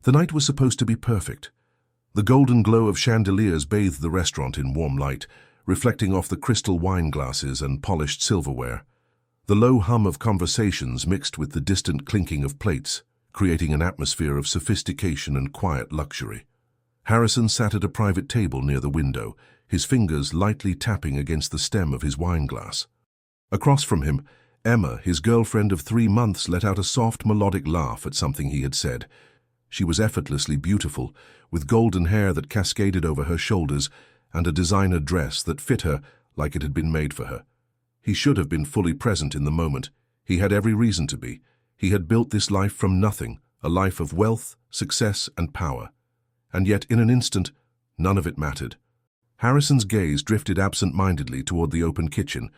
The night was supposed to be perfect. The golden glow of chandeliers bathed the restaurant in warm light, reflecting off the crystal wine glasses and polished silverware. The low hum of conversations mixed with the distant clinking of plates, creating an atmosphere of sophistication and quiet luxury. Harrison sat at a private table near the window, his fingers lightly tapping against the stem of his wine glass. Across from him, Emma, his girlfriend of 3 months, let out a soft, melodic laugh at something he had said. She was effortlessly beautiful, with golden hair that cascaded over her shoulders and a designer dress that fit her like it had been made for her. He should have been fully present in the moment. He had every reason to be. He had built this life from nothing, a life of wealth, success, and power. And yet, in an instant, none of it mattered. Harrison's gaze drifted absent-mindedly toward the open kitchen,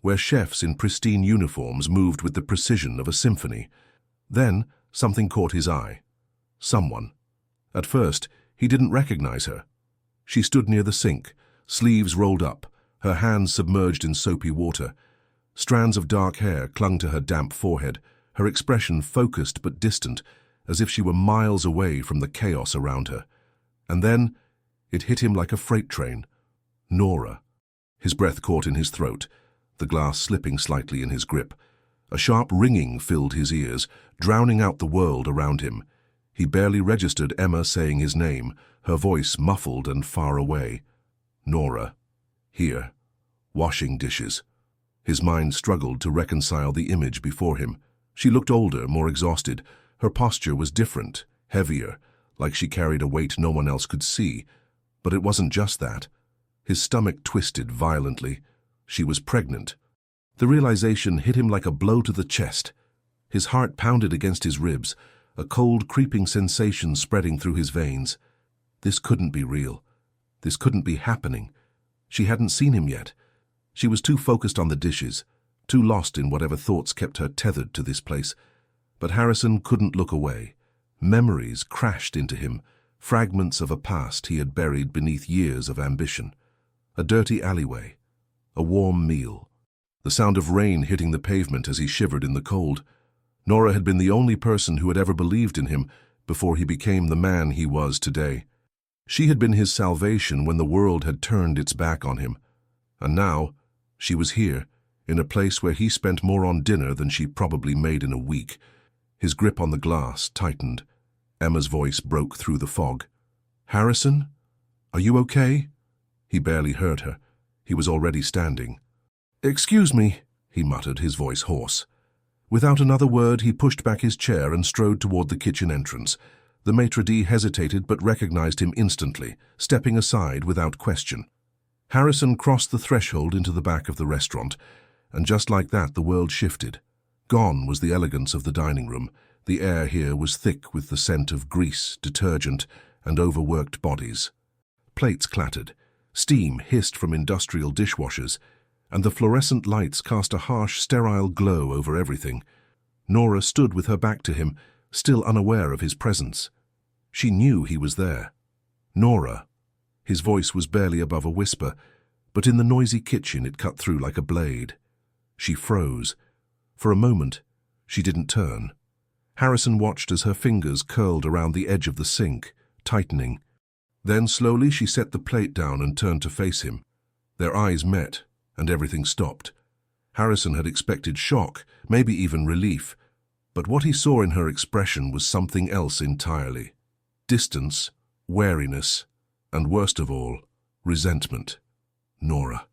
where chefs in pristine uniforms moved with the precision of a symphony. Then, something caught his eye. Someone. At first, he didn't recognize her. She stood near the sink, sleeves rolled up, her hands submerged in soapy water. Strands of dark hair clung to her damp forehead, her expression focused but distant, as if she were miles away from the chaos around her. And then, it hit him like a freight train. Nora. His breath caught in his throat, the glass slipping slightly in his grip. A sharp ringing filled his ears, drowning out the world around him. He barely registered Emma saying his name, her voice muffled and far away. Nora. Here. Washing dishes. His mind struggled to reconcile the image before him. She looked older, more exhausted. Her posture was different, heavier, like she carried a weight no one else could see. But it wasn't just that. His stomach twisted violently. She was pregnant. The realization hit him like a blow to the chest. His heart pounded against his ribs, a cold, creeping sensation spreading through his veins. This couldn't be real. This couldn't be happening. She hadn't seen him yet. She was too focused on the dishes, too lost in whatever thoughts kept her tethered to this place. But Harrison couldn't look away. Memories crashed into him, fragments of a past he had buried beneath years of ambition. A dirty alleyway. A warm meal. The sound of rain hitting the pavement as he shivered in the cold. Nora had been the only person who had ever believed in him before he became the man he was today. She had been his salvation when the world had turned its back on him. And now, she was here, in a place where he spent more on dinner than she probably made in a week. His grip on the glass tightened. Emma's voice broke through the fog. "Harrison? Are you okay?" He barely heard her. He was already standing. "Excuse me," he muttered, his voice hoarse. Without another word, he pushed back his chair and strode toward the kitchen entrance. The maitre d' hesitated but recognized him instantly, stepping aside without question. Harrison crossed the threshold into the back of the restaurant, and just like that the world shifted. Gone was the elegance of the dining room. The air here was thick with the scent of grease, detergent, and overworked bodies. Plates clattered, steam hissed from industrial dishwashers, and the fluorescent lights cast a harsh, sterile glow over everything. Nora stood with her back to him, still unaware of his presence. She knew he was there. Nora. His voice was barely above a whisper, but in the noisy kitchen it cut through like a blade. She froze. For a moment, she didn't turn. Harrison watched as her fingers curled around the edge of the sink, tightening. Then slowly she set the plate down and turned to face him. Their eyes met, and everything stopped. Harrison had expected shock, maybe even relief, but what he saw in her expression was something else entirely. Distance, wariness, and worst of all, resentment. Nora.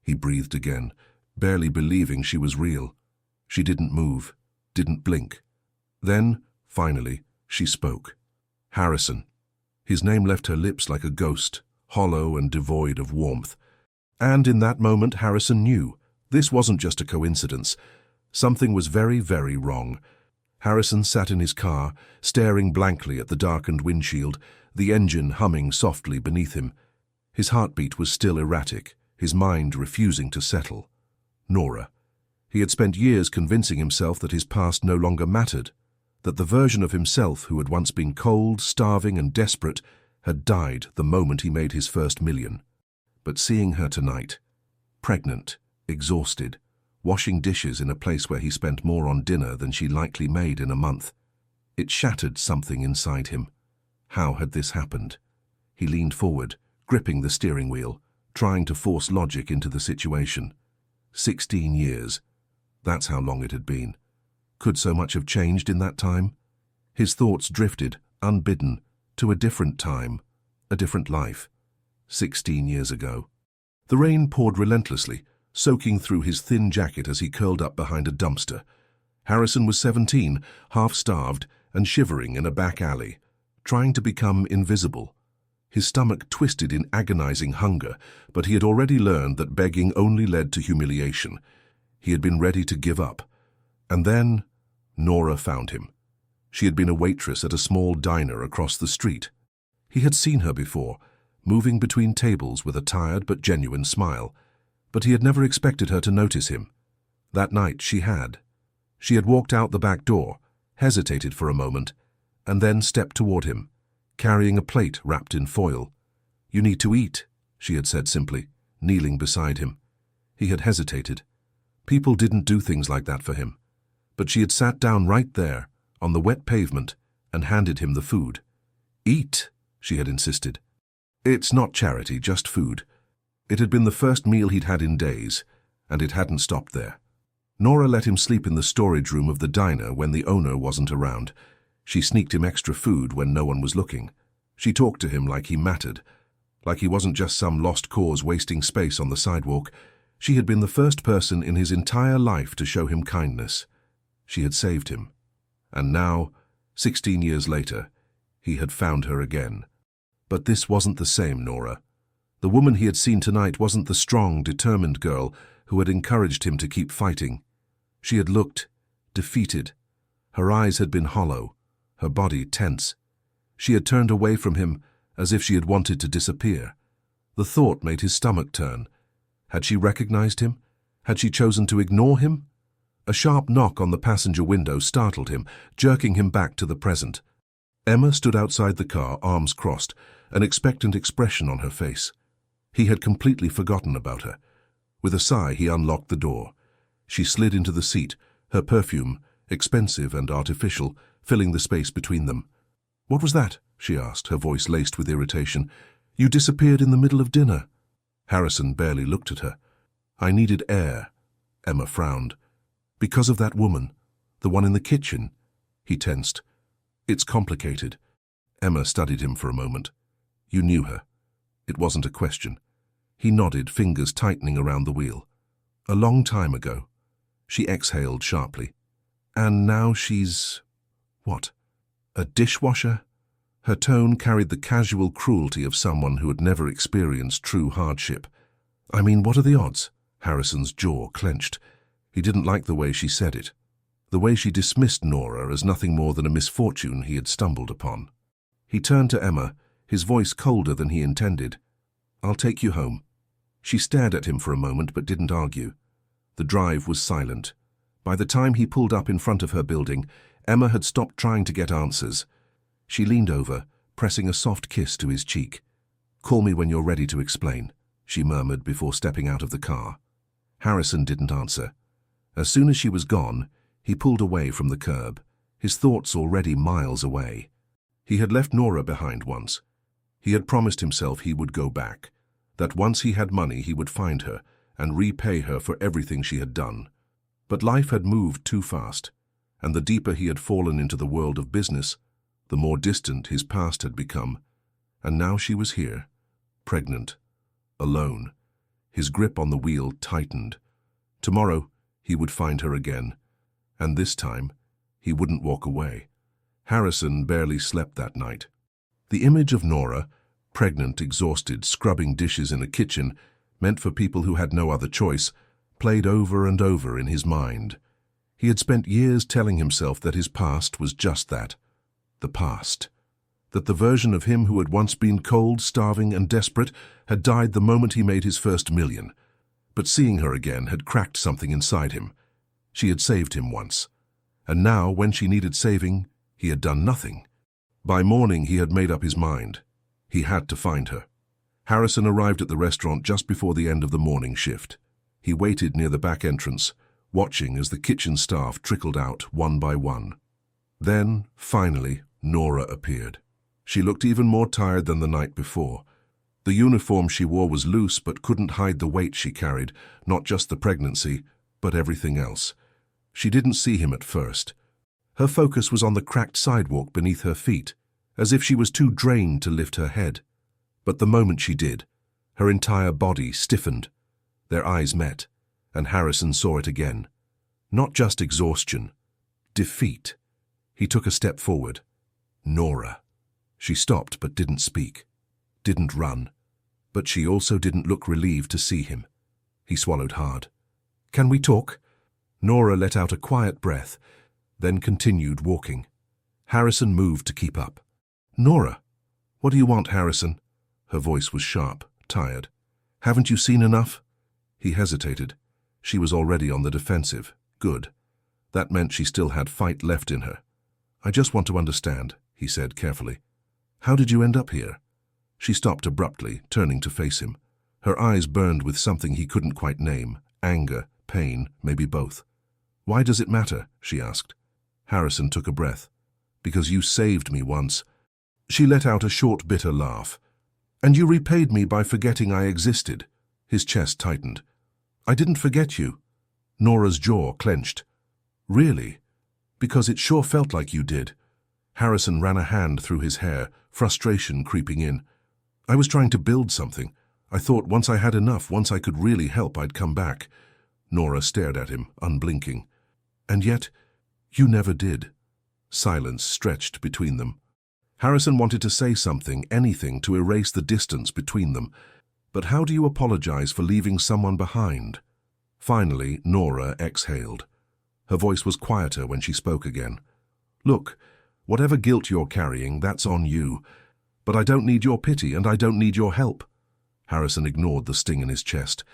He breathed again, barely believing she was real. She didn't move, didn't blink. Then, finally, she spoke. Harrison. His name left her lips like a ghost, hollow and devoid of warmth. And in that moment, Harrison knew. This wasn't just a coincidence. Something was very, very wrong. Harrison sat in his car, staring blankly at the darkened windshield, the engine humming softly beneath him. His heartbeat was still erratic, his mind refusing to settle. Nora. He had spent years convincing himself that his past no longer mattered, that the version of himself who had once been cold, starving, and desperate had died the moment he made his first million. But seeing her tonight, pregnant, exhausted, washing dishes in a place where he spent more on dinner than she likely made in a month, it shattered something inside him. How had this happened? He leaned forward, gripping the steering wheel, trying to force logic into the situation. 16 years. That's how long it had been. Could so much have changed in that time? His thoughts drifted, unbidden, to a different time, a different life. 16 years ago. The rain poured relentlessly, soaking through his thin jacket as he curled up behind a dumpster. Harrison was 17, half-starved and shivering in a back alley, trying to become invisible. His stomach twisted in agonizing hunger, but he had already learned that begging only led to humiliation. He had been ready to give up. And then Nora found him. She had been a waitress at a small diner across the street. He had seen her before, moving between tables with a tired but genuine smile, but he had never expected her to notice him. That night she had. She had walked out the back door, hesitated for a moment, and then stepped toward him, carrying a plate wrapped in foil. "You need to eat," she had said simply, kneeling beside him. He had hesitated. People didn't do things like that for him. But she had sat down right there, on the wet pavement, and handed him the food. "Eat," she had insisted. "It's not charity, just food." It had been the first meal he'd had in days, and it hadn't stopped there. Nora let him sleep in the storage room of the diner when the owner wasn't around. She sneaked him extra food when no one was looking. She talked to him like he mattered, like he wasn't just some lost cause wasting space on the sidewalk. She had been the first person in his entire life to show him kindness. She had saved him. And now, 16 years later, he had found her again. But this wasn't the same Nora. The woman he had seen tonight wasn't the strong, determined girl who had encouraged him to keep fighting. She had looked defeated. Her eyes had been hollow, her body tense. She had turned away from him as if she had wanted to disappear. The thought made his stomach turn. Had she recognized him? Had she chosen to ignore him? A sharp knock on the passenger window startled him, jerking him back to the present. Emma stood outside the car, arms crossed, an expectant expression on her face. He had completely forgotten about her. With a sigh, he unlocked the door. She slid into the seat, her perfume, expensive and artificial, filling the space between them. "What was that?" she asked, her voice laced with irritation. "You disappeared in the middle of dinner." Harrison barely looked at her. "I needed air." Emma frowned. "Because of that woman, the one in the kitchen?" He tensed. "It's complicated." Emma studied him for a moment. "You knew her." It wasn't a question. He nodded, fingers tightening around the wheel. "A long time ago." She exhaled sharply. "And now she's... what? A dishwasher?" Her tone carried the casual cruelty of someone who had never experienced true hardship. "I mean, what are the odds?" Harrison's jaw clenched. He didn't like the way she said it. The way she dismissed Nora as nothing more than a misfortune he had stumbled upon. He turned to Emma, his voice colder than he intended. "I'll take you home." She stared at him for a moment but didn't argue. The drive was silent. By the time he pulled up in front of her building, Emma had stopped trying to get answers. She leaned over, pressing a soft kiss to his cheek. "Call me when you're ready to explain," she murmured before stepping out of the car. Harrison didn't answer. As soon as she was gone, he pulled away from the curb, his thoughts already miles away. He had left Nora behind once. He had promised himself he would go back, that once he had money he would find her and repay her for everything she had done. But life had moved too fast, and the deeper he had fallen into the world of business, the more distant his past had become. And now she was here, pregnant, alone. His grip on the wheel tightened. Tomorrow he would find her again, and this time he wouldn't walk away. Harrison barely slept that night. The image of Nora, pregnant, exhausted, scrubbing dishes in a kitchen, meant for people who had no other choice, played over and over in his mind. He had spent years telling himself that his past was just that, the past. That the version of him who had once been cold, starving, and desperate had died the moment he made his first million. But seeing her again had cracked something inside him. She had saved him once. And now, when she needed saving, he had done nothing. By morning, he had made up his mind. He had to find her. Harrison arrived at the restaurant just before the end of the morning shift. He waited near the back entrance, watching as the kitchen staff trickled out one by one. Then, finally, Nora appeared. She looked even more tired than the night before. The uniform she wore was loose but couldn't hide the weight she carried, not just the pregnancy, but everything else. She didn't see him at first. Her focus was on the cracked sidewalk beneath her feet, as if she was too drained to lift her head. But the moment she did, her entire body stiffened. Their eyes met, and Harrison saw it again. Not just exhaustion, defeat. He took a step forward. Nora. She stopped but didn't speak, didn't run, but she also didn't look relieved to see him. He swallowed hard. "Can we talk?" Nora let out a quiet breath, then continued walking. Harrison moved to keep up. "Nora, what do you want, Harrison?" Her voice was sharp, tired. "Haven't you seen enough?" He hesitated. She was already on the defensive. Good. That meant she still had fight left in her. "I just want to understand," he said carefully. "How did you end up here?" She stopped abruptly, turning to face him. Her eyes burned with something he couldn't quite name. Anger, pain, maybe both. "Why does it matter?" she asked. Harrison took a breath. "Because you saved me once." She let out a short, bitter laugh. "And you repaid me by forgetting I existed." His chest tightened. "I didn't forget you." Nora's jaw clenched. "Really? Because it sure felt like you did." Harrison ran a hand through his hair, frustration creeping in. "I was trying to build something. I thought once I had enough, once I could really help, I'd come back." Nora stared at him, unblinking. "And yet, you never did." Silence stretched between them. Harrison wanted to say something, anything, to erase the distance between them. But how do you apologize for leaving someone behind? Finally, Nora exhaled. Her voice was quieter when she spoke again. "Look, whatever guilt you're carrying, that's on you. But I don't need your pity, and I don't need your help." Harrison ignored the sting in his chest.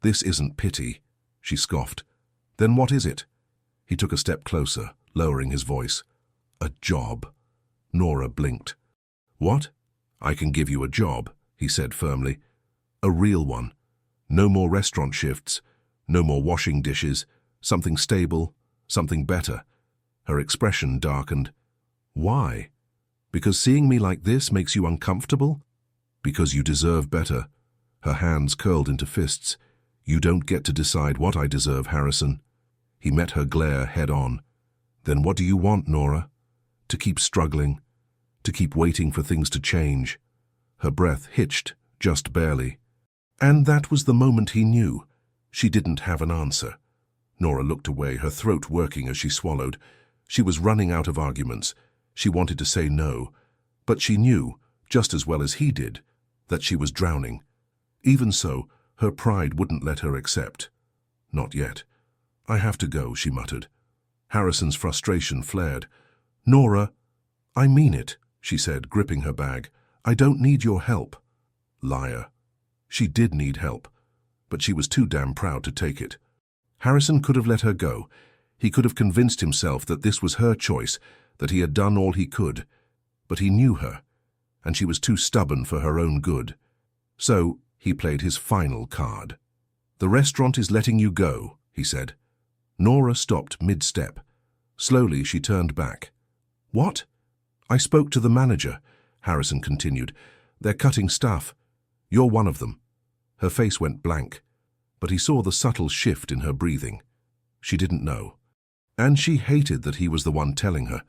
"This isn't pity," she scoffed. "Then what is it?" He took a step closer, lowering his voice. "A job." Nora blinked. "What?" "I can give you a job," he said firmly. "A real one. No more restaurant shifts, no more washing dishes, something stable, something better." Her expression darkened. "Why? Because seeing me like this makes you uncomfortable?" "Because you deserve better." Her hands curled into fists. "You don't get to decide what I deserve, Harrison." He met her glare head on. "Then what do you want, Nora? To keep struggling? To keep waiting for things to change?" Her breath hitched, just barely. And that was the moment he knew. She didn't have an answer. Nora looked away, her throat working as she swallowed. She was running out of arguments. She wanted to say no, but she knew, just as well as he did, that she was drowning. Even so, her pride wouldn't let her accept. "Not yet. I have to go," she muttered. Harrison's frustration flared. "Nora, I mean it," she said, gripping her bag. "I don't need your help." Liar. She did need help, but she was too damn proud to take it. Harrison could have let her go. He could have convinced himself that this was her choice, that he had done all he could. But he knew her, and she was too stubborn for her own good. So he played his final card. "The restaurant is letting you go," he said. Nora stopped mid-step. Slowly she turned back. "What?" "I spoke to the manager," Harrison continued. "They're cutting staff. You're one of them." Her face went blank, but he saw the subtle shift in her breathing. She didn't know. And she hated that he was the one telling her.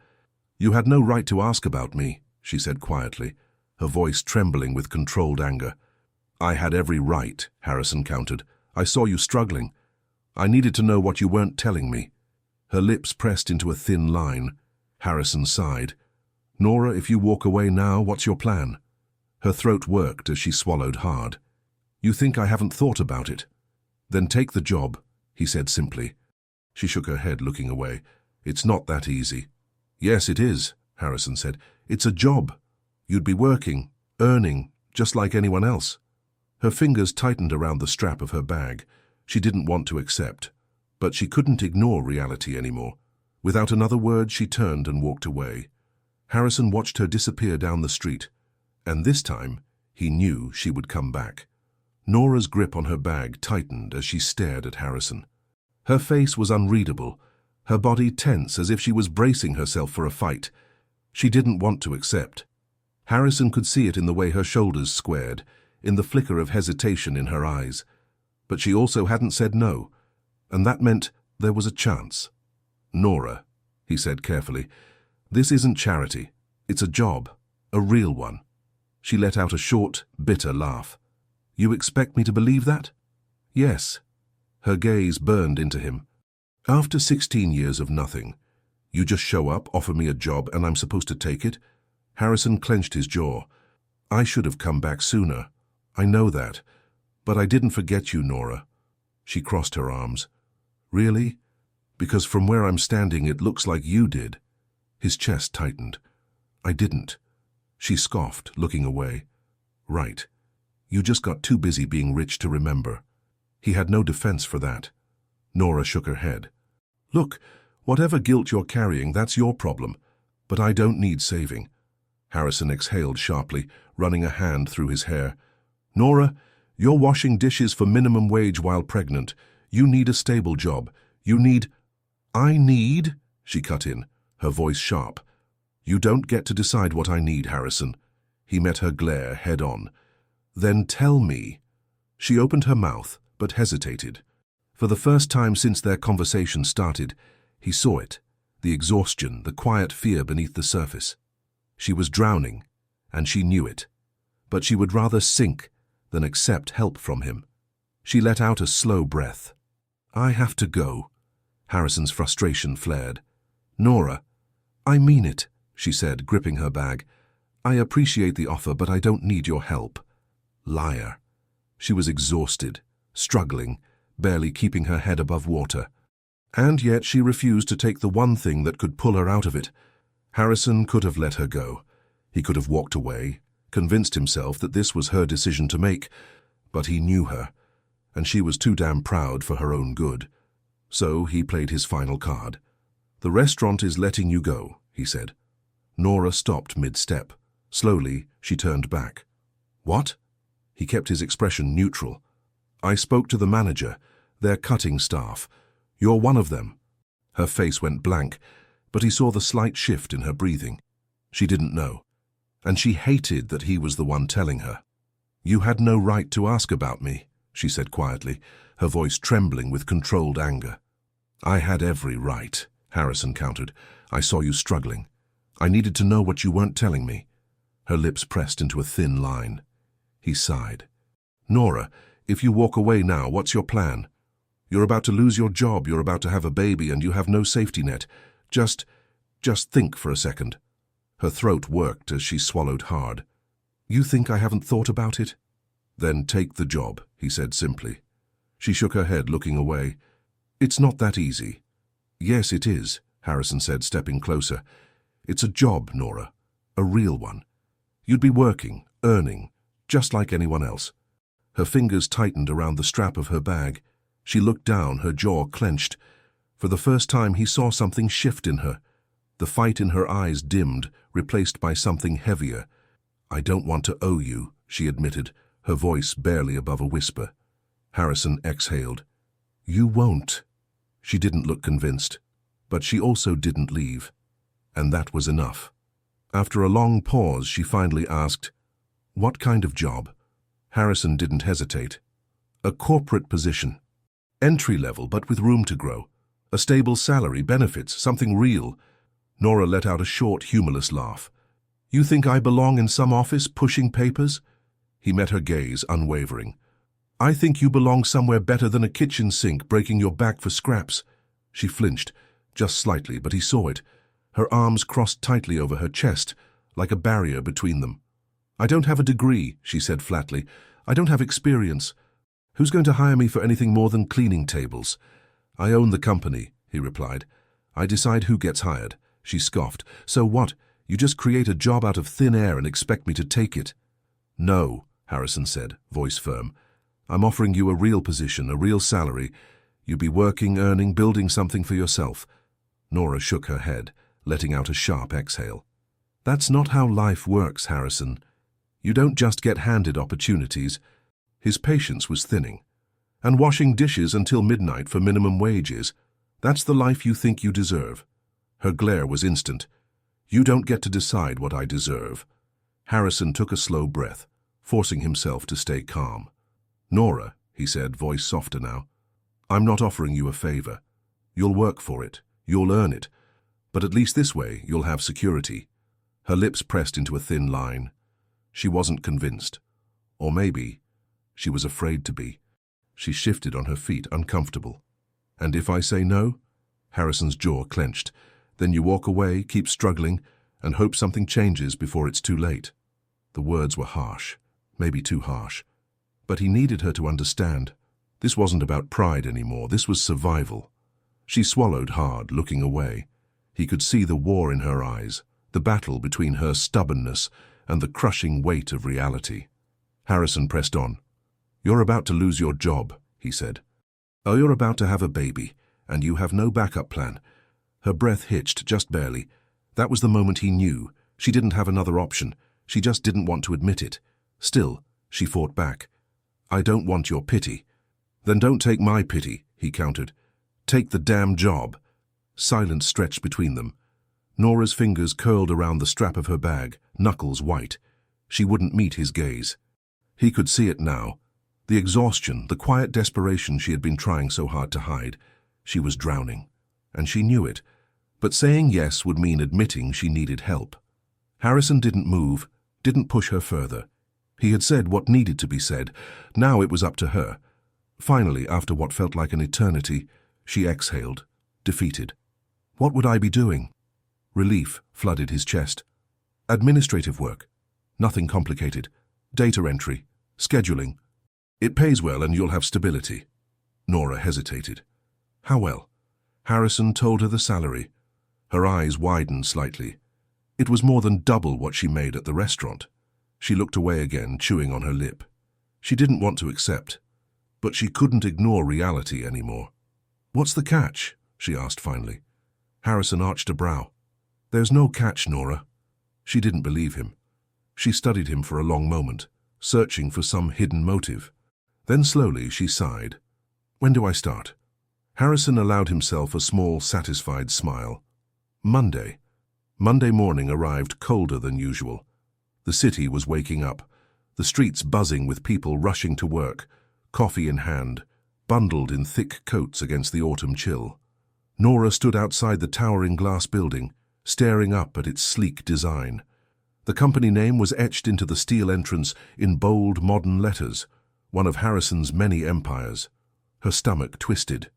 "You had no right to ask about me," she said quietly, her voice trembling with controlled anger. "I had every right," Harrison countered. "I saw you struggling. I needed to know what you weren't telling me." Her lips pressed into a thin line. Harrison sighed. "Nora, if you walk away now, what's your plan?" Her throat worked as she swallowed hard. "You think I haven't thought about it? Then take the job," he said simply. She shook her head, looking away. "It's not that easy." "Yes, it is," Harrison said. "It's a job. You'd be working, earning, just like anyone else." Her fingers tightened around the strap of her bag. She didn't want to accept, but she couldn't ignore reality anymore. Without another word, she turned and walked away. Harrison watched her disappear down the street, and this time he knew she would come back. Nora's grip on her bag tightened as she stared at Harrison. Her face was unreadable, her body tense as if she was bracing herself for a fight. She didn't want to accept. Harrison could see it in the way her shoulders squared, in the flicker of hesitation in her eyes. But she also hadn't said no, and that meant there was a chance. "Nora," he said carefully, "this isn't charity. It's a job, a real one." She let out a short, bitter laugh. "You expect me to believe that?" "Yes." Her gaze burned into him. "After 16 years of nothing, you just show up, offer me a job, and I'm supposed to take it?" Harrison clenched his jaw. "I should have come back sooner. I know that. But I didn't forget you, Nora." She crossed her arms. "Really? Because from where I'm standing, it looks like you did." His chest tightened. "I didn't." She scoffed, looking away. "Right. You just got too busy being rich to remember." He had no defense for that. Nora shook her head. "Look, whatever guilt you're carrying, that's your problem. But I don't need saving." Harrison exhaled sharply, running a hand through his hair. "Nora, you're washing dishes for minimum wage while pregnant. You need a stable job. You need—" "I need," she cut in, her voice sharp. "You don't get to decide what I need, Harrison." He met her glare head on. "Then tell me." She opened her mouth, but hesitated. For the first time since their conversation started, he saw it, the exhaustion, the quiet fear beneath the surface. She was drowning, and she knew it. But she would rather sink than accept help from him. She let out a slow breath. "I have to go." Harrison's frustration flared. "Nora, I mean it," she said, gripping her bag. "I appreciate the offer, but I don't need your help." Liar. She was exhausted, struggling, barely keeping her head above water. And yet she refused to take the one thing that could pull her out of it. Harrison could have let her go. He could have walked away, convinced himself that this was her decision to make, but he knew her, and she was too damn proud for her own good. So he played his final card. "The restaurant is letting you go," he said. Nora stopped mid-step. Slowly, she turned back. "What?" He kept his expression neutral. "I spoke to the manager. They're cutting staff. You're one of them." Her face went blank, but he saw the slight shift in her breathing. She didn't know, and she hated that he was the one telling her. "You had no right to ask about me," she said quietly, her voice trembling with controlled anger. "I had every right," Harrison countered. "I saw you struggling. I needed to know what you weren't telling me." Her lips pressed into a thin line. He sighed. "Nora, if you walk away now, what's your plan? You're about to lose your job, you're about to have a baby, and you have no safety net. Just think for a second." Her throat worked as she swallowed hard. "You think I haven't thought about it?" "Then take the job," he said simply. She shook her head, looking away. "It's not that easy." "Yes, it is," Harrison said, stepping closer. "It's a job, Nora. A real one. You'd be working, earning, just like anyone else." Her fingers tightened around the strap of her bag. She looked down, her jaw clenched. For the first time he saw something shift in her. The fight in her eyes dimmed, replaced by something heavier. "I don't want to owe you," she admitted, her voice barely above a whisper. Harrison exhaled. "You won't." She didn't look convinced, but she also didn't leave. And that was enough. After a long pause, she finally asked, "What kind of job?" Harrison didn't hesitate. "A corporate position. Entry-level, but with room to grow. A stable salary, benefits, something real." Nora let out a short, humorless laugh. "You think I belong in some office pushing papers?" He met her gaze, unwavering. "I think you belong somewhere better than a kitchen sink breaking your back for scraps." She flinched, just slightly, but he saw it. Her arms crossed tightly over her chest, like a barrier between them. "I don't have a degree," she said flatly. "I don't have experience. Who's going to hire me for anything more than cleaning tables?" "I own the company," he replied. "I decide who gets hired." She scoffed. "So what? You just create a job out of thin air and expect me to take it?" "No," Harrison said, voice firm. "I'm offering you a real position, a real salary. You'd be working, earning, building something for yourself." Nora shook her head, letting out a sharp exhale. "That's not how life works, Harrison. You don't just get handed opportunities." His patience was thinning. "And washing dishes until midnight for minimum wages. That's the life you think you deserve." Her glare was instant. "You don't get to decide what I deserve." Harrison took a slow breath, forcing himself to stay calm. "Nora," he said, voice softer now, "I'm not offering you a favor. You'll work for it. You'll earn it. But at least this way, you'll have security." Her lips pressed into a thin line. She wasn't convinced. Or maybe she was afraid to be. She shifted on her feet, uncomfortable. "And if I say no?" Harrison's jaw clenched. "Then you walk away, keep struggling, and hope something changes before it's too late." The words were harsh, maybe too harsh. But he needed her to understand. This wasn't about pride anymore. This was survival. She swallowed hard, looking away. He could see the war in her eyes, the battle between her stubbornness and the crushing weight of reality. Harrison pressed on. "You're about to lose your job," he said. "Oh, you're about to have a baby, and you have no backup plan." Her breath hitched, just barely. That was the moment he knew. She didn't have another option. She just didn't want to admit it. Still, she fought back. "I don't want your pity." "Then don't take my pity," he countered. "Take the damn job." Silence stretched between them. Nora's fingers curled around the strap of her bag, knuckles white. She wouldn't meet his gaze. He could see it now. The exhaustion, the quiet desperation she had been trying so hard to hide. She was drowning. And she knew it. But saying yes would mean admitting she needed help. Harrison didn't move, didn't push her further. He had said what needed to be said. Now it was up to her. Finally, after what felt like an eternity, she exhaled, defeated. What would I be doing? Relief flooded his chest. Administrative work. Nothing complicated. Data entry. Scheduling. It pays well and you'll have stability. Nora hesitated. How well? Harrison told her the salary. Her eyes widened slightly. It was more than double what she made at the restaurant. She looked away again, chewing on her lip. She didn't want to accept, but she couldn't ignore reality anymore. What's the catch? She asked finally. Harrison arched a brow. There's no catch, Nora. She didn't believe him. She studied him for a long moment, searching for some hidden motive. Then slowly she sighed. When do I start? Harrison allowed himself a small, satisfied smile. Monday. Monday morning arrived colder than usual. The city was waking up, the streets buzzing with people rushing to work, coffee in hand, bundled in thick coats against the autumn chill. Nora stood outside the towering glass building, staring up at its sleek design. The company name was etched into the steel entrance in bold modern letters, one of Harrison's many empires. Her stomach twisted.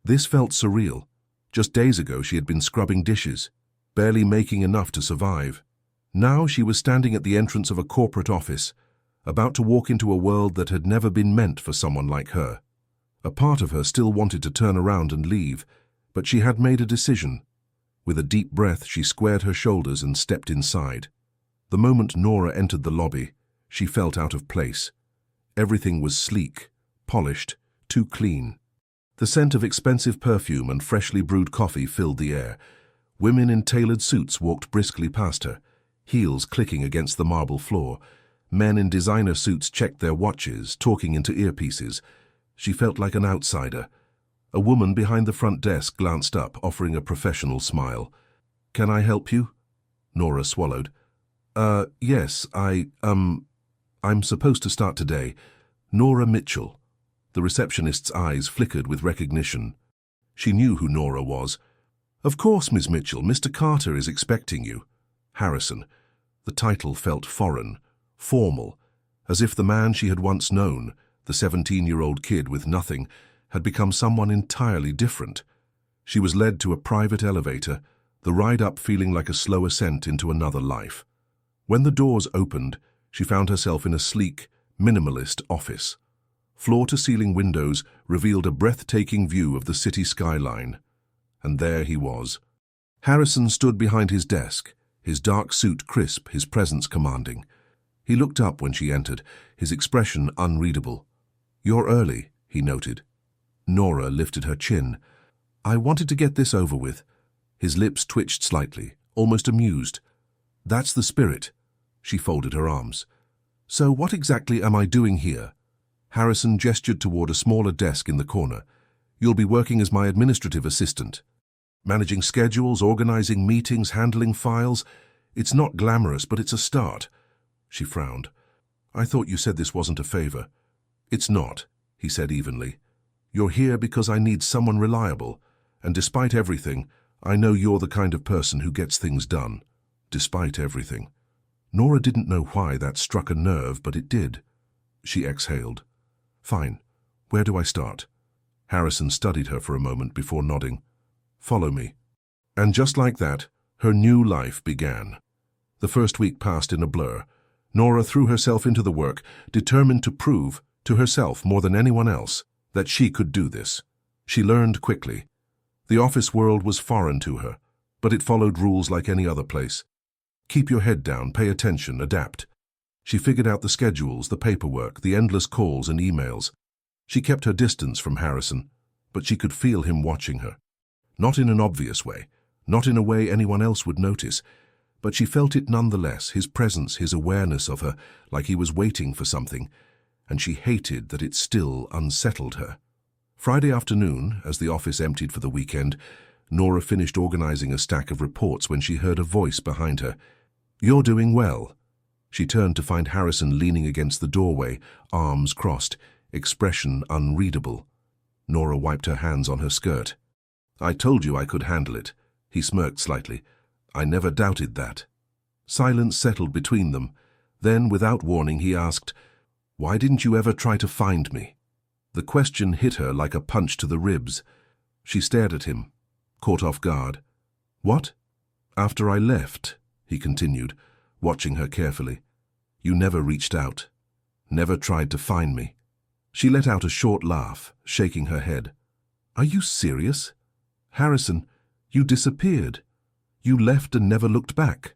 This felt surreal. Just days ago she had been scrubbing dishes, barely making enough to survive. Now she was standing at the entrance of a corporate office, about to walk into a world that had never been meant for someone like her. A part of her still wanted to turn around and leave, but she had made a decision. With a deep breath, she squared her shoulders and stepped inside. The moment Nora entered the lobby, she felt out of place. Everything was sleek, polished, too clean. The scent of expensive perfume and freshly brewed coffee filled the air. Women in tailored suits walked briskly past her, heels clicking against the marble floor. Men in designer suits checked their watches, talking into earpieces. She felt like an outsider. A woman behind the front desk glanced up, offering a professional smile. "Can I help you?" Nora swallowed. Yes, I'm supposed to start today. Nora Mitchell." The receptionist's eyes flickered with recognition. She knew who Nora was. "Of course, Miss Mitchell, Mr. Carter is expecting you." Harrison. The title felt foreign, formal, as if the man she had once known, the 17-year-old kid with nothing, had become someone entirely different. She was led to a private elevator, the ride up feeling like a slow ascent into another life. When the doors opened, she found herself in a sleek, minimalist office. Floor-to-ceiling windows revealed a breathtaking view of the city skyline. And there he was. Harrison stood behind his desk, his dark suit crisp, his presence commanding. He looked up when she entered, his expression unreadable. "You're early," he noted. Nora lifted her chin. "I wanted to get this over with." His lips twitched slightly, almost amused. "That's the spirit." She folded her arms. "So what exactly am I doing here?" Harrison gestured toward a smaller desk in the corner. "You'll be working as my administrative assistant. Managing schedules, organizing meetings, handling files. It's not glamorous, but it's a start. She frowned. "I thought you said this wasn't a favor." "It's not," he said evenly. "You're here because I need someone reliable, and despite everything, I know you're the kind of person who gets things done. Despite everything." Nora didn't know why that struck a nerve, but it did. She exhaled. "Fine. Where do I start?" Harrison studied her for a moment before nodding. "Follow me." And just like that, her new life began. The first week passed in a blur. Nora threw herself into the work, determined to prove, to herself more than anyone else, that she could do this. She learned quickly. The office world was foreign to her, but it followed rules like any other place. Keep your head down, pay attention, adapt. She figured out the schedules, the paperwork, the endless calls and emails. She kept her distance from Harrison, but she could feel him watching her. Not in an obvious way, not in a way anyone else would notice, but she felt it nonetheless, his presence, his awareness of her, like he was waiting for something, and she hated that it still unsettled her. Friday afternoon, as the office emptied for the weekend, Nora finished organizing a stack of reports when she heard a voice behind her. "You're doing well." She turned to find Harrison leaning against the doorway, arms crossed, expression unreadable. Nora wiped her hands on her skirt. "I told you I could handle it." He smirked slightly. "I never doubted that." Silence settled between them. Then, without warning, he asked, "Why didn't you ever try to find me?" The question hit her like a punch to the ribs. She stared at him, caught off guard. "What?" "After I left," he continued, watching her carefully. "You never reached out, never tried to find me." She let out a short laugh, shaking her head. "Are you serious? Harrison, you disappeared. You left and never looked back."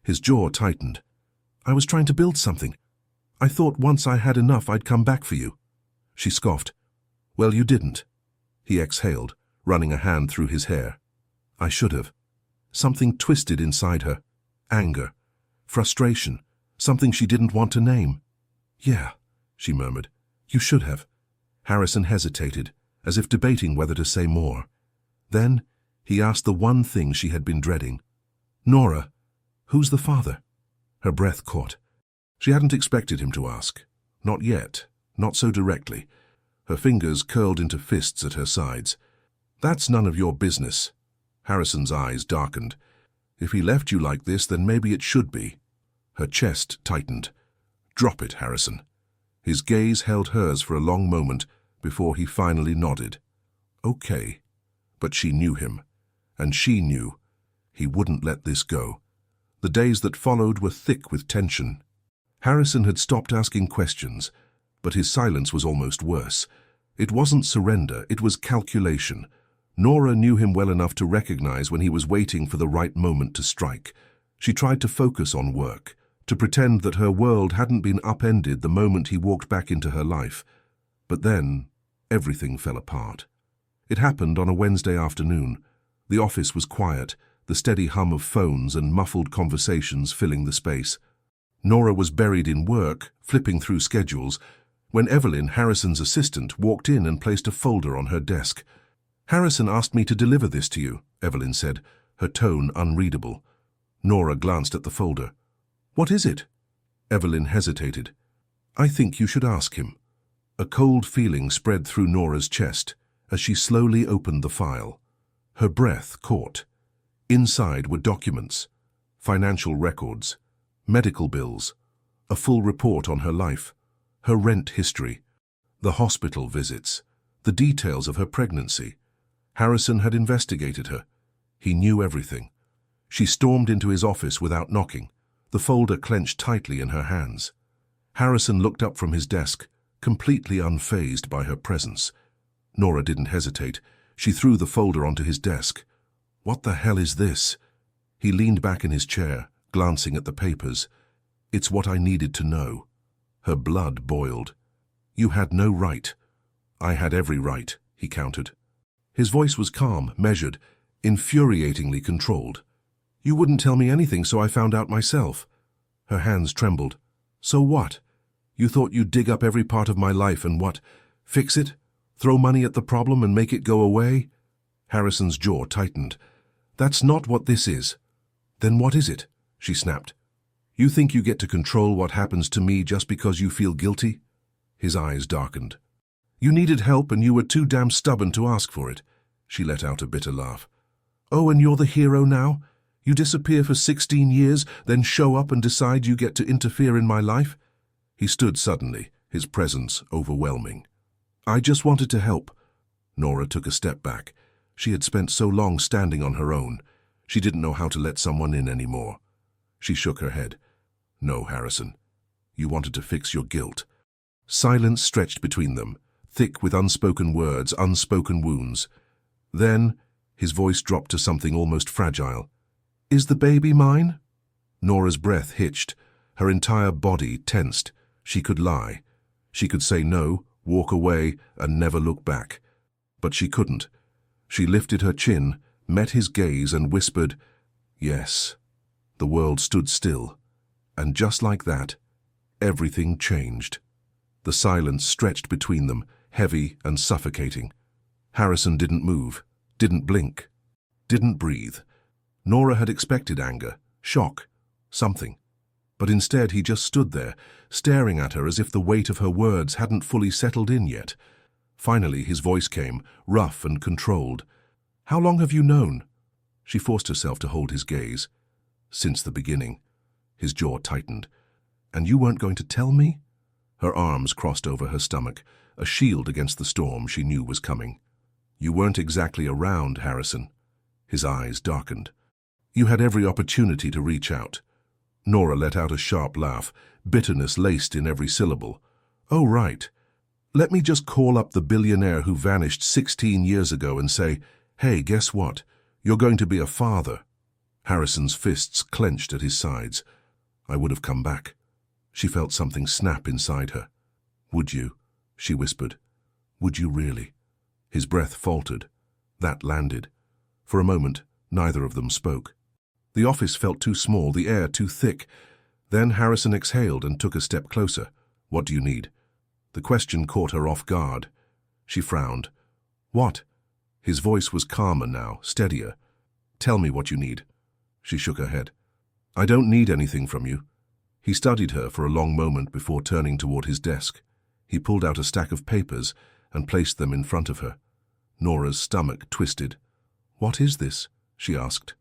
His jaw tightened. "I was trying to build something. I thought once I had enough I'd come back for you." She scoffed. "Well, you didn't." He exhaled, running a hand through his hair. "I should have." Something twisted inside her. Anger. Frustration. Something she didn't want to name. "Yeah," she murmured. "You should have." Harrison hesitated, as if debating whether to say more. Then he asked the one thing she had been dreading. "Nora, who's the father?" Her breath caught. She hadn't expected him to ask. Not yet. Not so directly. Her fingers curled into fists at her sides. "That's none of your business." Harrison's eyes darkened. "If he left you like this, then maybe it should be." Her chest tightened. "Drop it, Harrison." His gaze held hers for a long moment before he finally nodded. "Okay." But she knew him, and she knew he wouldn't let this go. The days that followed were thick with tension. Harrison had stopped asking questions, but his silence was almost worse. It wasn't surrender, it was calculation. Nora knew him well enough to recognize when he was waiting for the right moment to strike. She tried to focus on work, to pretend that her world hadn't been upended the moment he walked back into her life. But then, everything fell apart. It happened on a Wednesday afternoon. The office was quiet, the steady hum of phones and muffled conversations filling the space. Nora was buried in work, flipping through schedules, when Evelyn, Harrison's assistant, walked in and placed a folder on her desk. "Harrison asked me to deliver this to you," Evelyn said, her tone unreadable. Nora glanced at the folder. "What is it?" Evelyn hesitated. "I think you should ask him." A cold feeling spread through Nora's chest as she slowly opened the file. Her breath caught. Inside were documents, financial records, medical bills, a full report on her life, her rent history, the hospital visits, the details of her pregnancy. Harrison had investigated her. He knew everything. She stormed into his office without knocking, the folder clenched tightly in her hands. Harrison looked up from his desk, completely unfazed by her presence. Nora didn't hesitate. She threw the folder onto his desk. "What the hell is this?" He leaned back in his chair, glancing at the papers. "It's what I needed to know." Her blood boiled. "You had no right." "I had every right," he countered. His voice was calm, measured, infuriatingly controlled. "You wouldn't tell me anything, so I found out myself." Her hands trembled. "So what? You thought you'd dig up every part of my life and what? Fix it? Throw money at the problem and make it go away?" Harrison's jaw tightened. "That's not what this is." "Then what is it?" she snapped. You think you get to control what happens to me just because you feel guilty? His eyes darkened. You needed help and you were too damn stubborn to ask for it. She let out a bitter laugh. Oh, and you're the hero now? You disappear for 16 years, then show up and decide you get to interfere in my life? He stood suddenly, his presence overwhelming. I just wanted to help. Nora took a step back. She had spent so long standing on her own. She didn't know how to let someone in anymore. She shook her head. No, Harrison. You wanted to fix your guilt. Silence stretched between them, thick with unspoken words, unspoken wounds. Then, his voice dropped to something almost fragile. Is the baby mine? Nora's breath hitched. Her entire body tensed. She could lie. She could say no, walk away, and never look back. But she couldn't. She lifted her chin, met his gaze, and whispered, Yes. The world stood still. And just like that, everything changed. The silence stretched between them, heavy and suffocating. Harrison didn't move, didn't blink, didn't breathe. Nora had expected anger, shock, something. But instead he just stood there, staring at her as if the weight of her words hadn't fully settled in yet. Finally his voice came, rough and controlled. How long have you known? She forced herself to hold his gaze. Since the beginning. His jaw tightened. And you weren't going to tell me? Her arms crossed over her stomach, a shield against the storm she knew was coming. You weren't exactly around, Harrison. His eyes darkened. You had every opportunity to reach out. Nora let out a sharp laugh, bitterness laced in every syllable. Oh, right. Let me just call up the billionaire who vanished 16 years ago and say, hey, guess what? You're going to be a father. Harrison's fists clenched at his sides. I would have come back. She felt something snap inside her. Would you? She whispered. Would you really? His breath faltered. That landed. For a moment, neither of them spoke. The office felt too small, the air too thick. Then Harrison exhaled and took a step closer. What do you need? The question caught her off guard. She frowned. What? His voice was calmer now, steadier. Tell me what you need. She shook her head. I don't need anything from you. He studied her for a long moment before turning toward his desk. He pulled out a stack of papers and placed them in front of her. Nora's stomach twisted. What is this? She asked.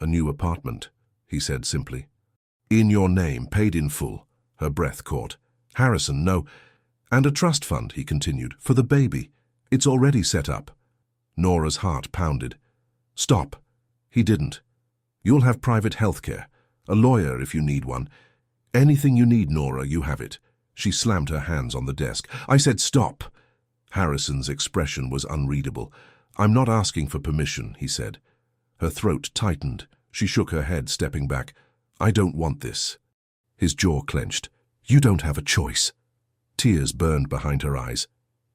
A new apartment, he said simply. In your name, paid in full. Her breath caught. Harrison, no. And a trust fund, he continued, for the baby. It's already set up. Nora's heart pounded. Stop. He didn't. You'll have private health care. A lawyer if you need one. Anything you need, Nora, you have it. She slammed her hands on the desk. I said stop. Harrison's expression was unreadable. I'm not asking for permission, he said. Her throat tightened. She shook her head, stepping back. I don't want this. His jaw clenched. You don't have a choice. Tears burned behind her eyes.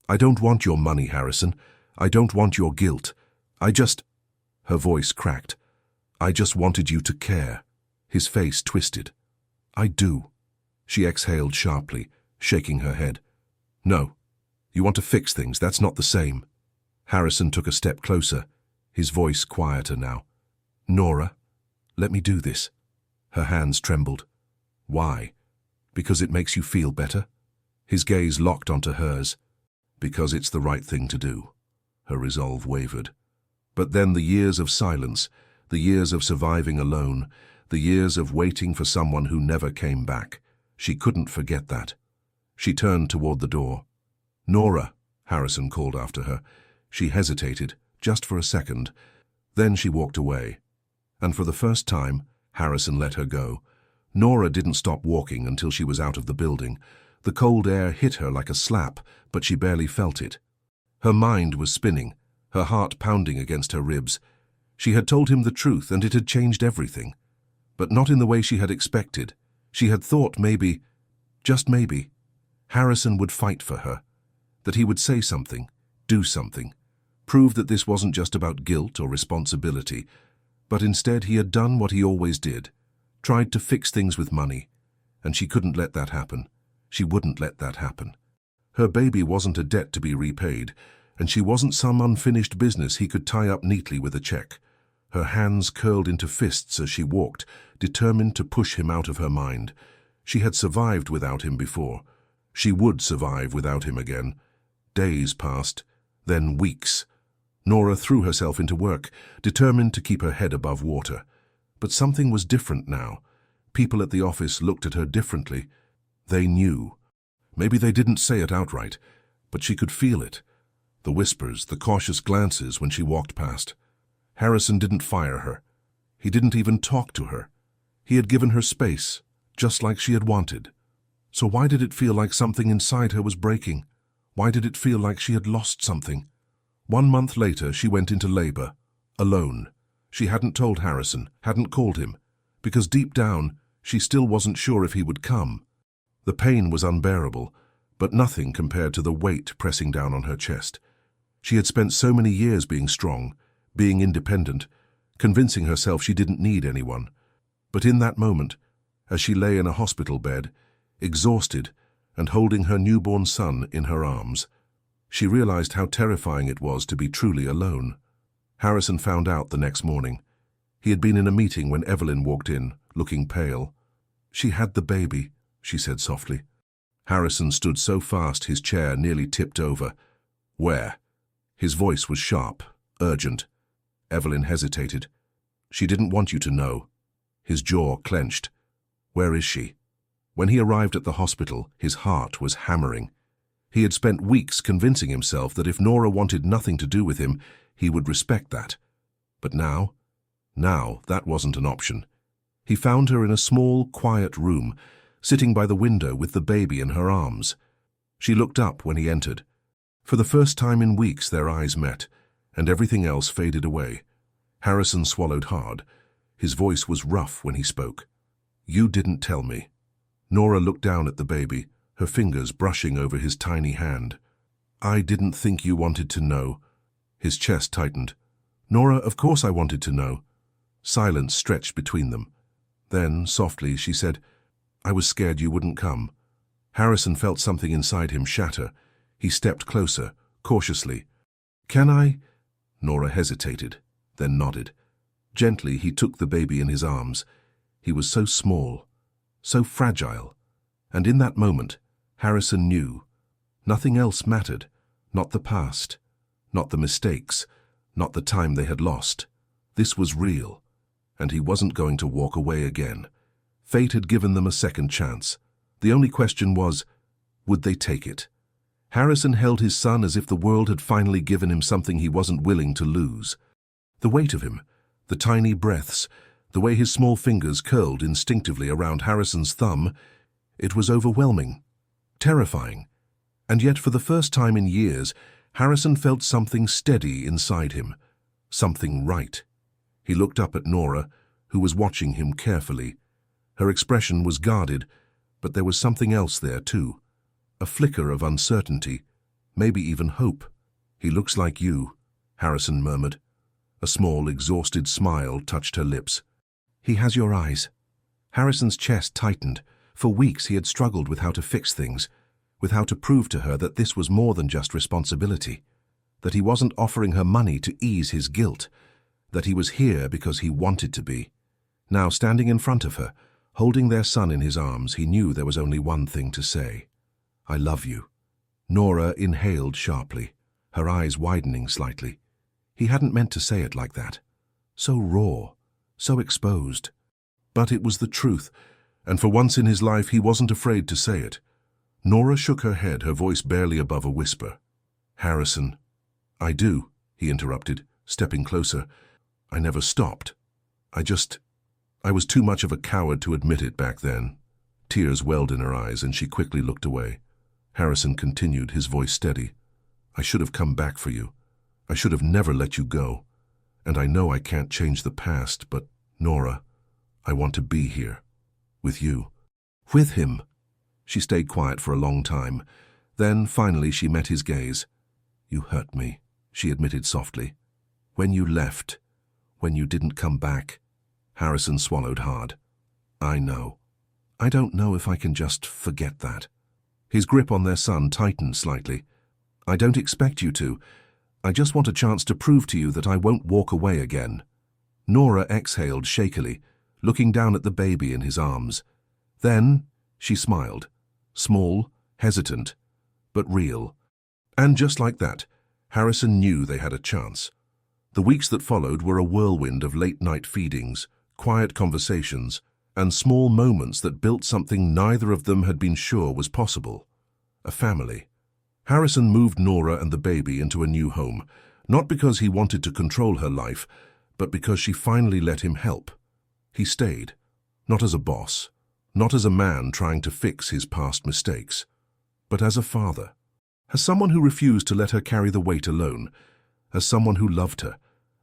I don't want your money, Harrison. I don't want your guilt. Her voice cracked. I just wanted you to care. His face twisted. I do. She exhaled sharply, shaking her head. No. You want to fix things, that's not the same. Harrison took a step closer, his voice quieter now. Nora, let me do this. Her hands trembled. Why? Because it makes you feel better? His gaze locked onto hers. Because it's the right thing to do. Her resolve wavered. But then the years of silence, the years of surviving alone, the years of waiting for someone who never came back. She couldn't forget that. She turned toward the door. Nora, Harrison called after her. She hesitated, just for a second. Then she walked away. And for the first time, Harrison let her go. Nora didn't stop walking until she was out of the building. The cold air hit her like a slap, but she barely felt it. Her mind was spinning, her heart pounding against her ribs. She had told him the truth, and it had changed everything. But not in the way she had expected. She had thought maybe, just maybe, Harrison would fight for her, that he would say something, do something, prove that this wasn't just about guilt or responsibility, but instead he had done what he always did, tried to fix things with money, and she couldn't let that happen. She wouldn't let that happen. Her baby wasn't a debt to be repaid, and she wasn't some unfinished business he could tie up neatly with a check. Her hands curled into fists as she walked, determined to push him out of her mind. She had survived without him before. She would survive without him again. Days passed, then weeks. Nora threw herself into work, determined to keep her head above water. But something was different now. People at the office looked at her differently. They knew. Maybe they didn't say it outright, but she could feel it. The whispers, the cautious glances when she walked past. Harrison didn't fire her. He didn't even talk to her. He had given her space, just like she had wanted. So why did it feel like something inside her was breaking? Why did it feel like she had lost something? 1 month later, she went into labor, alone. She hadn't told Harrison, hadn't called him, because deep down, she still wasn't sure if he would come. The pain was unbearable, but nothing compared to the weight pressing down on her chest. She had spent so many years being strong, being independent, convincing herself she didn't need anyone. But in that moment, as she lay in a hospital bed, exhausted and holding her newborn son in her arms, she realized how terrifying it was to be truly alone. Harrison found out the next morning. He had been in a meeting when Evelyn walked in, looking pale. "She had the baby," she said softly. Harrison stood so fast his chair nearly tipped over. "Where?" His voice was sharp, urgent. Evelyn hesitated. "She didn't want you to know." His jaw clenched. "Where is she?" When he arrived at the hospital, his heart was hammering. He had spent weeks convincing himself that if Nora wanted nothing to do with him, he would respect that. But now that wasn't an option. He found her in a small, quiet room, sitting by the window with the baby in her arms. She looked up when he entered. For the first time in weeks their eyes met, and everything else faded away. Harrison swallowed hard. His voice was rough when he spoke. "You didn't tell me." Nora looked down at the baby, her fingers brushing over his tiny hand. "I didn't think you wanted to know." His chest tightened. "Nora, of course I wanted to know." Silence stretched between them. Then, softly, she said, "I was scared you wouldn't come." Harrison felt something inside him shatter. He stepped closer, cautiously. "Can I?" Nora hesitated, then nodded. Gently, he took the baby in his arms. He was so small, so fragile. And in that moment, Harrison knew. Nothing else mattered. Not the past, not the mistakes, not the time they had lost. This was real, and he wasn't going to walk away again. Fate had given them a second chance. The only question was, would they take it? Harrison held his son as if the world had finally given him something he wasn't willing to lose. The weight of him, the tiny breaths, the way his small fingers curled instinctively around Harrison's thumb, it was overwhelming, terrifying. And yet for the first time in years, Harrison felt something steady inside him, something right. He looked up at Nora, who was watching him carefully. Her expression was guarded, but there was something else there too. A flicker of uncertainty, maybe even hope. "He looks like you," Harrison murmured. A small, exhausted smile touched her lips. "He has your eyes." Harrison's chest tightened. For weeks he had struggled with how to fix things, with how to prove to her that this was more than just responsibility, that he wasn't offering her money to ease his guilt, that he was here because he wanted to be. Now, standing in front of her, holding their son in his arms, he knew there was only one thing to say. "I love you." Nora inhaled sharply, her eyes widening slightly. He hadn't meant to say it like that. So raw, so exposed. But it was the truth, and for once in his life he wasn't afraid to say it. Nora shook her head, her voice barely above a whisper. "Harrison." "I do," he interrupted, stepping closer. "I never stopped. I was too much of a coward to admit it back then." Tears welled in her eyes, and she quickly looked away. Harrison continued, his voice steady. "I should have come back for you. I should have never let you go. And I know I can't change the past, but, Nora, I want to be here. With you." "With him?" She stayed quiet for a long time. Then, finally, she met his gaze. "You hurt me," she admitted softly. "When you left, when you didn't come back." Harrison swallowed hard. "I know. I don't know if I can just forget that." His grip on their son tightened slightly. "I don't expect you to. I just want a chance to prove to you that I won't walk away again." Nora exhaled shakily, looking down at the baby in his arms. Then she smiled, small, hesitant, but real. And just like that, Harrison knew they had a chance. The weeks that followed were a whirlwind of late-night feedings, quiet conversations, and small moments that built something neither of them had been sure was possible: a family. Harrison moved Nora and the baby into a new home, not because he wanted to control her life, but because she finally let him help. He stayed, not as a boss, not as a man trying to fix his past mistakes, but as a father, as someone who refused to let her carry the weight alone, as someone who loved her.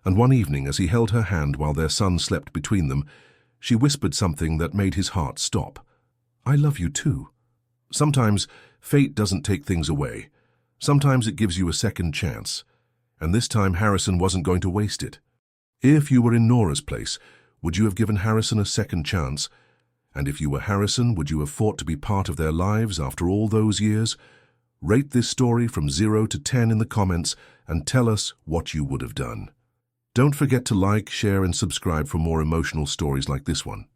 And one evening, as he held her hand while their son slept between them, she whispered something that made his heart stop. "I love you too." Sometimes fate doesn't take things away. Sometimes it gives you a second chance. And this time Harrison wasn't going to waste it. If you were in Nora's place, would you have given Harrison a second chance? And if you were Harrison, would you have fought to be part of their lives after all those years? Rate this story from 0 to 10 in the comments and tell us what you would have done. Don't forget to like, share, and subscribe for more emotional stories like this one.